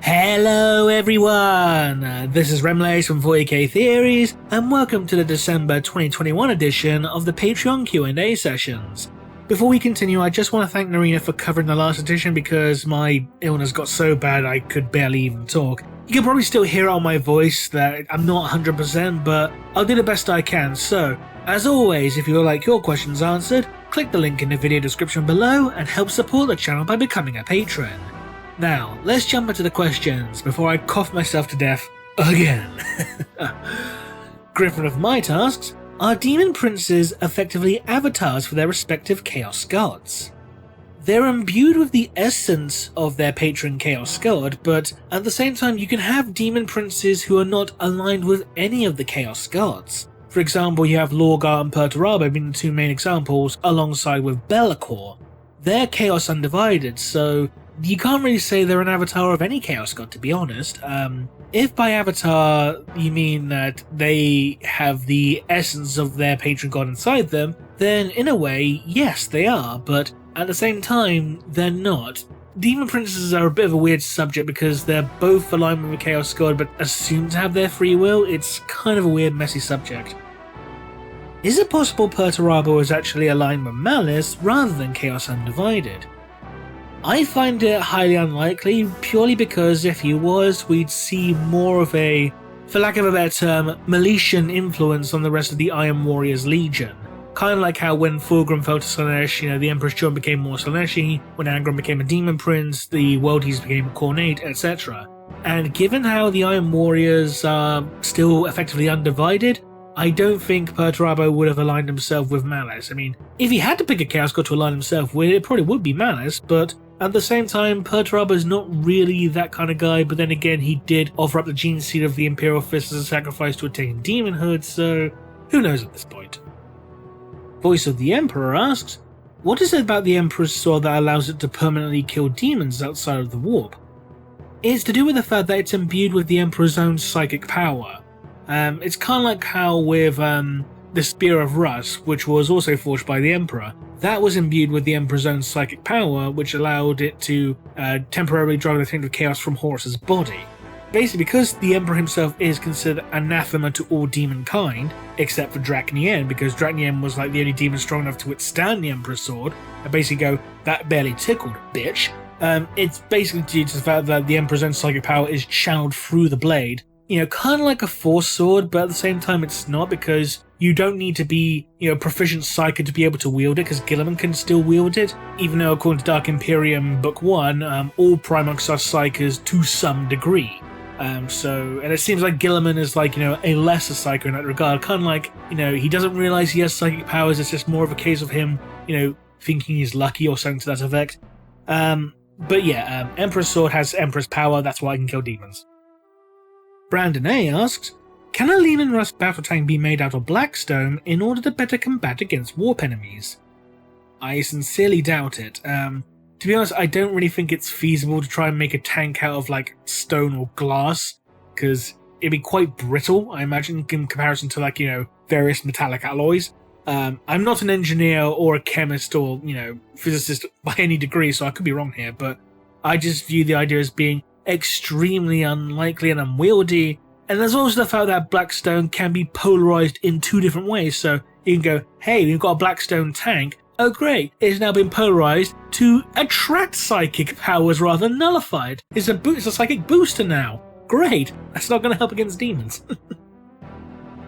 Hello everyone, this is Remlace from 40k Theories, and welcome to the December 2021 edition of the Patreon Q&A sessions. Before we continue, I just want to thank Narina for covering the last edition because my illness got so bad I could barely even talk. You can probably still hear on my voice that I'm not 100%, but I'll do the best I can. So, as always, if you would like your questions answered, click the link in the video description below and help support the channel by becoming a patron. Now, let's jump into the questions before I cough myself to death again. Griffin of my tasks, are demon princes effectively avatars for their respective chaos gods? They're imbued with the essence of their patron chaos god, but at the same time you can have demon princes who are not aligned with any of the chaos gods. For example, you have Lorgar and Perturbo being the two main examples, alongside with Be'lakor. They're chaos undivided, so you can't really say they're an avatar of any chaos god, to be honest. If by avatar you mean that they have the essence of their patron god inside them, then in a way, yes, they are, but at the same time, they're not. Demon princes are a bit of a weird subject because they're both aligned with a chaos god but assumed to have their free will. It's kind of a weird, messy subject. Is it possible Perturbo is actually aligned with malice rather than chaos undivided? I find it highly unlikely, purely because if he was, we'd see more of a, for lack of a better term, Miletian influence on the rest of the Iron Warriors Legion. Kind of like how when Fulgrim fell to Slaanesh, the Emperor's Children became more Slaaneshi, when Angron became a Demon Prince, the Worldies became Cornate, etc. And given how the Iron Warriors are still effectively undivided, I don't think Perturbo would have aligned himself with Malice. I mean, if he had to pick a Chaos God to align himself with, it probably would be Malice, but at the same time, Perturbo is not really that kind of guy, but then again, he did offer up the gene seed of the Imperial Fist as a sacrifice to attain demonhood, so who knows at this point. Voice of the Emperor asks, what is it about the Emperor's sword that allows it to permanently kill demons outside of the warp? It's to do with the fact that it's imbued with the Emperor's own psychic power. It's kind of like how with the Spear of Rust, which was also forged by the Emperor, that was imbued with the Emperor's own psychic power, which allowed it to temporarily drive the Taint of Chaos from Horus's body. Basically, because the Emperor himself is considered anathema to all demon kind, except for Draknien, because Draknien was like the only demon strong enough to withstand the Emperor's sword, and basically go, that barely tickled, bitch. It's basically due to the fact that the Emperor's own psychic power is channeled through the blade. Kind of like a Force sword, but at the same time it's not, because you don't need to be, proficient psychic to be able to wield it, because Guilliman can still wield it, even though according to Dark Imperium Book 1, all Primarchs are psychers to some degree. And it seems like Guilliman is like, a lesser psyker in that regard, kind of like, he doesn't realize he has psychic powers, it's just more of a case of him, thinking he's lucky or something to that effect. But yeah, Emperor's sword has Emperor's power, that's why I can kill demons. Brandon A asks, can a Leman Russ battle tank be made out of Blackstone in order to better combat against warp enemies? I sincerely doubt it. To be honest, I don't really think it's feasible to try and make a tank out of like stone or glass, because it'd be quite brittle, I imagine, in comparison to various metallic alloys. I'm not an engineer or a chemist or, physicist by any degree, so I could be wrong here, but I just view the idea as being extremely unlikely and unwieldy. And there's also the fact that Blackstone can be polarized in two different ways, so you can go, hey, we've got a Blackstone tank, oh great, it's now been polarized to attract psychic powers rather than nullified. It's a psychic booster now. Great, that's not going to help against demons.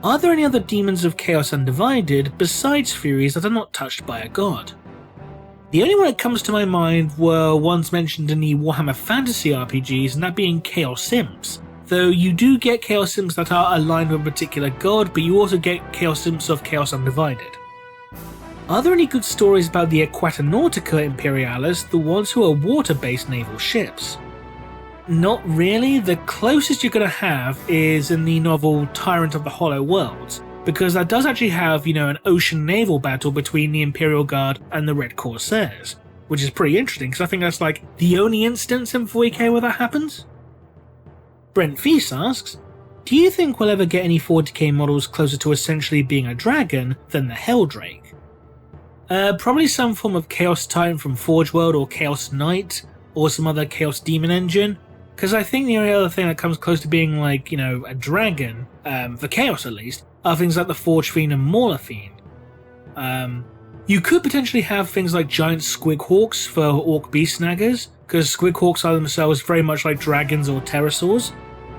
Are there any other demons of Chaos Undivided besides Furies that are not touched by a god? The only one that comes to my mind were ones mentioned in the Warhammer Fantasy RPGs, and that being Chaosiums. Though you do get Chaosiums that are aligned with a particular god, but you also get Chaosiums of Chaos Undivided. Are there any good stories about the Aquatanautica Imperialis, the ones who are water-based naval ships? Not really. The closest you're going to have is in the novel Tyrant of the Hollow Worlds, because that does actually have, an ocean naval battle between the Imperial Guard and the Red Corsairs, which is pretty interesting, because I think that's like the only instance in 40k where that happens. Brent Feast asks, do you think we'll ever get any 40k models closer to essentially being a dragon than the Helldrake? Probably some form of Chaos Titan from Forge World or Chaos Knight, or some other Chaos Demon engine. Because I think the only other thing that comes close to being like, a dragon, for Chaos at least, are things like the Forge Fiend and Mauler Fiend. You could potentially have things like giant Squighawks for Orc Beast Snaggers, because Squighawks are themselves very much like dragons or pterosaurs.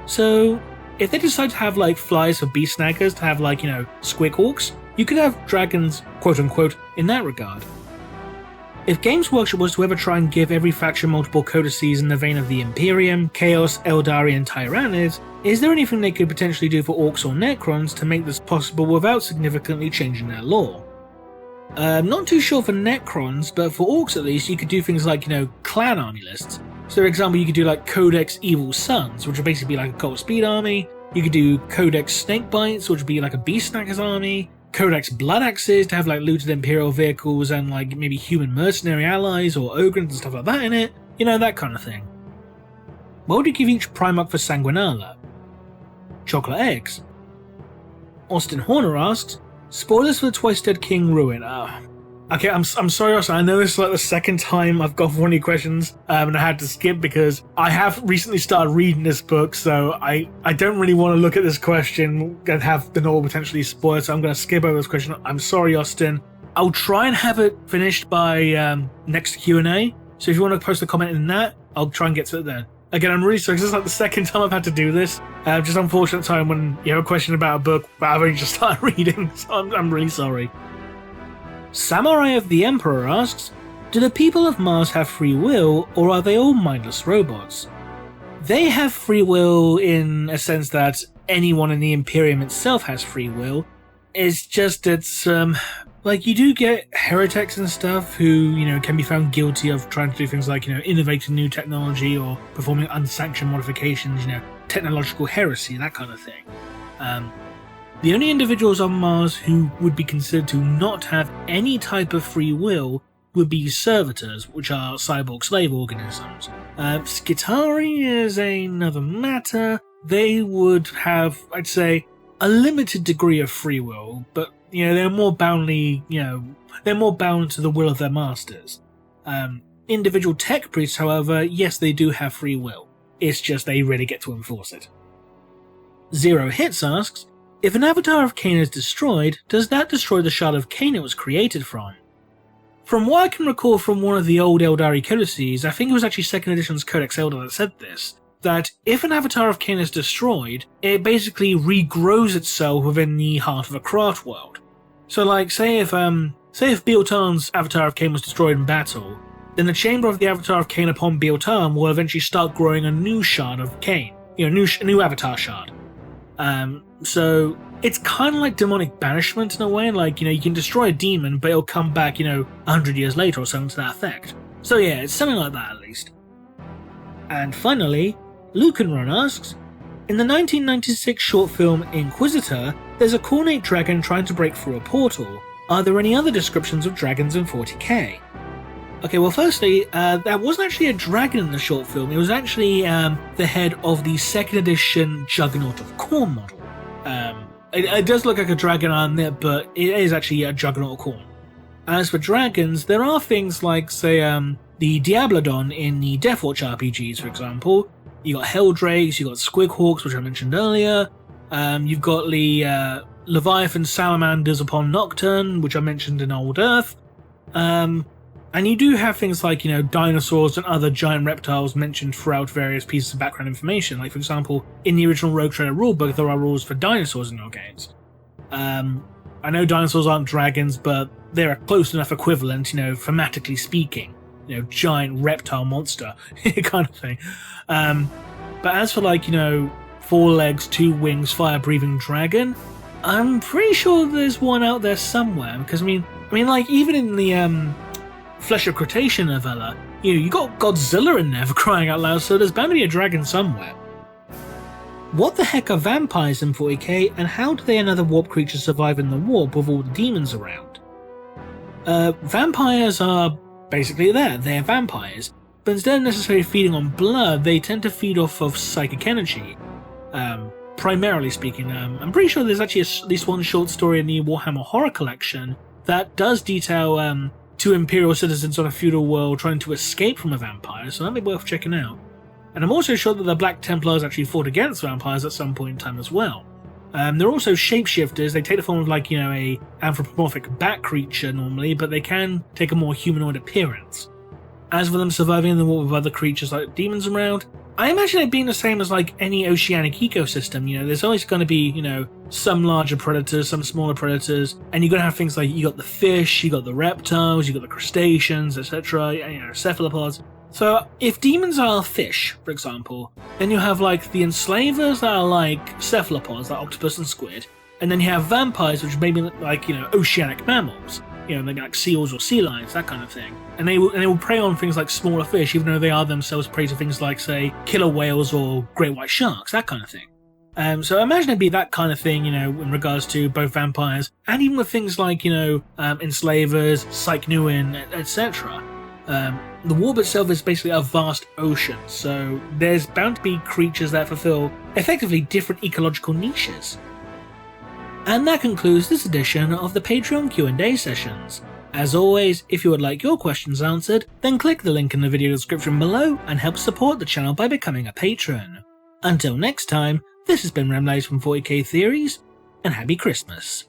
So, if they decide to have like flies for Beast Snaggers to have like, Squighawks, you could have dragons, quote unquote, in that regard. If Games Workshop was to ever try and give every faction multiple codices in the vein of the Imperium, Chaos, Eldari, and Tyranids, is there anything they could potentially do for Orcs or Necrons to make this possible without significantly changing their lore? Not too sure for Necrons, but for Orcs at least, you could do things like, clan army lists. So for example, you could do like Codex Evil Sons, which would basically be like a Cult Speed army. You could do Codex Snakebites, which would be like a Beast Snaggers army. Codex Blood Axes to have like looted Imperial vehicles and like maybe human mercenary allies or Ogrins and stuff like that in it. That kind of thing. What would you give each Primarch for Sanguinala? Chocolate eggs. Austin Horner asks, spoilers for the Twice Dead King Ruin. Okay, I'm sorry, Austin. I know this is like the second time I've got one of your questions, and I had to skip because I have recently started reading this book, so I don't really want to look at this question and have the novel potentially spoiled, so I'm going to skip over this question. I'm sorry, Austin. I'll try and have it finished by next Q&A, so if you want to post a comment in that, I'll try and get to it then. Again, I'm really sorry, because this is like the second time I've had to do this. Just unfortunate time when you have a question about a book that I've only just started reading, so I'm really sorry. Samurai of the Emperor asks, do the people of Mars have free will, or are they all mindless robots? They have free will in a sense that anyone in the Imperium itself has free will. It's just it's like you do get heretics and stuff who, can be found guilty of trying to do things like, innovating new technology or performing unsanctioned modifications, technological heresy, that kind of thing. The only individuals on Mars who would be considered to not have any type of free will would be servitors, which are cyborg slave organisms. Skitari is another matter. They would have, I'd say, a limited degree of free will, but they're more bound to the will of their masters. Individual tech priests, however, yes, they do have free will. It's just they really get to enforce it. Zero Hits asks, if an avatar of Cain is destroyed, does that destroy the shard of Cain it was created from? From what I can recall from one of the old Eldari codices, I think it was actually 2nd edition's Codex Eldar that said this, that if an avatar of Cain is destroyed, it basically regrows itself within the heart of a craft world. So like, say if Bealtan's avatar of Cain was destroyed in battle, then the chamber of the avatar of Cain upon Bealtan will eventually start growing a new shard of Cain, a new avatar shard. So it's kind of like demonic banishment in a way, like, you can destroy a demon, but it'll come back, 100 years later or something to that effect. So yeah, it's something like that at least. And finally, Lucanrun asks, in the 1996 short film Inquisitor, there's a cornate dragon trying to break through a portal. Are there any other descriptions of dragons in 40k? Okay, well firstly, that wasn't actually a dragon in the short film, it was actually the head of the 2nd edition Juggernaut of Khorne model. It does look like a dragon on there, but it is actually a Juggernaut of Khorne. As for dragons, there are things like, say, the Diablodon in the Deathwatch RPGs, for example. You got Helldrakes, you got Squighawks, which I mentioned earlier. You've got the Leviathan Salamanders upon Nocturne, which I mentioned in Old Earth. And you do have things like, dinosaurs and other giant reptiles mentioned throughout various pieces of background information. Like, for example, in the original Rogue Trader rulebook, there are rules for dinosaurs in your games. I know dinosaurs aren't dragons, but they're a close enough equivalent, thematically speaking. Giant reptile monster kind of thing. But as for, like, 4 legs, 2 wings, fire-breathing dragon, I'm pretty sure there's one out there somewhere. Because, I mean, like, even in the, Flesh of Cretacean novella, you got Godzilla in there for crying out loud, so there's bound to be a dragon somewhere. What the heck are vampires in 40k, and how do they and other warp creatures survive in the warp with all the demons around? Vampires are basically there, they're vampires, but instead of necessarily feeding on blood, they tend to feed off of psychic energy. Primarily speaking, I'm pretty sure there's actually at least one short story in the Warhammer Horror Collection that does detail 2 Imperial citizens on a feudal world trying to escape from a vampire, so that'd be worth checking out. And I'm also sure that the Black Templars actually fought against vampires at some point in time as well. They're also shapeshifters. They take the form of a anthropomorphic bat creature normally, but they can take a more humanoid appearance. As for them surviving in the water with other creatures like demons around, I imagine it being the same as any oceanic ecosystem. There's always going to be, some larger predators, some smaller predators, and you're going to have things like you got the fish, you got the reptiles, you got the crustaceans, etc., cephalopods. So if demons are fish, for example, then you have the enslavers that are like cephalopods, like octopus and squid, and then you have vampires, which may be oceanic mammals. Maybe like seals or sea lions, that kind of thing. And they will prey on things like smaller fish, even though they are themselves prey to things like, say, killer whales or great white sharks, that kind of thing. So I imagine it'd be that kind of thing, in regards to both vampires, and even with things like, enslavers, Psychnuin, etc. The warp itself is basically a vast ocean, so there's bound to be creatures that fulfill effectively different ecological niches. And that concludes this edition of the Patreon Q&A sessions. As always, if you would like your questions answered, then click the link in the video description below and help support the channel by becoming a patron. Until next time, this has been Remlays from 40k Theories, and Happy Christmas.